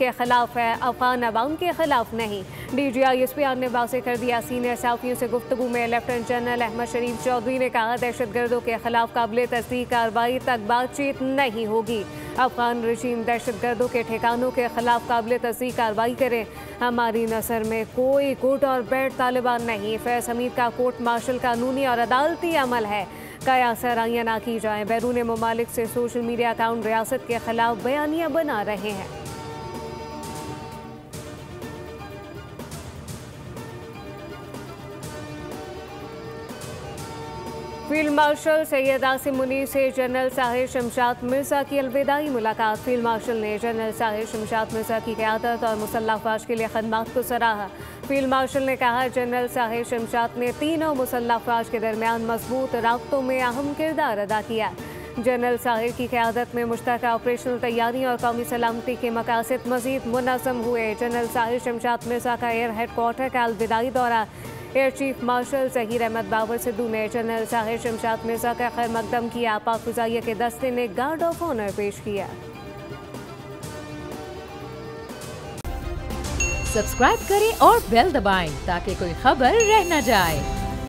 के खिलाफ है, अफगान अवाम के खिलाफ नहीं। DGISP ने वाज़ेह कर दिया। सीनियर सहाफ़ियों से गुफ्तगू में लेफ्टिनेंट जनरल अहमद शरीफ चौधरी ने कहा, दहशतगर्दों के खिलाफ काबिल तस्दीक कार्रवाई तक बातचीत नहीं होगी। अफगान रजीम दहशतगर्दों के ठिकानों के खिलाफ काबिल तस्दीक कार्रवाई करें। हमारी नज़र में कोई गुड और बैड तालिबान नहीं। फैज़ हमीद का कोर्ट मार्शल कानूनी और अदालती अमल है, कया सराहियां ना की जाएं। बैरून ममालिक से सोशल मीडिया अकाउंट रियासत के खिलाफ बयानियां बना रहे हैं। फील्ड मार्शल सैयद आसिम मुनीर से जनरल साहिर शमशाद मिर्जा की अलविदाई मुलाकात। फील्ड मार्शल ने जनरल साहिर शमशाद मिर्जा की क़यादत और मुसल्लह अफ़वाज के लिए खदमात को सराहा। फील्ड मार्शल ने कहा, जनरल साहिर शमशाद ने तीनों मुसल्लह अफ़वाज के दरमियान मजबूत राब्तों में अहम किरदार अदा किया। जनरल साहिर की क़यादत में मुश्तरका ऑपरेशनल तैयारी और कौमी सलामती के मकासद मज़ीद मुनज़्ज़म हुए। जनरल साहिर शमशाद मिर्जा का एयर हेड क्वार्टर का अलविदाई दौरा। Air chief marshal Zaheer Ahmad Babar Sidhu ने जनरल साहिर शमशाद मिर्जा का खैर मकदम किया। पाक फ़िज़ाइया के दस्ते ने गार्ड ऑफ ऑनर पेश किया। सब्सक्राइब करें और बेल दबाएं ताकि कोई खबर रह न जाए।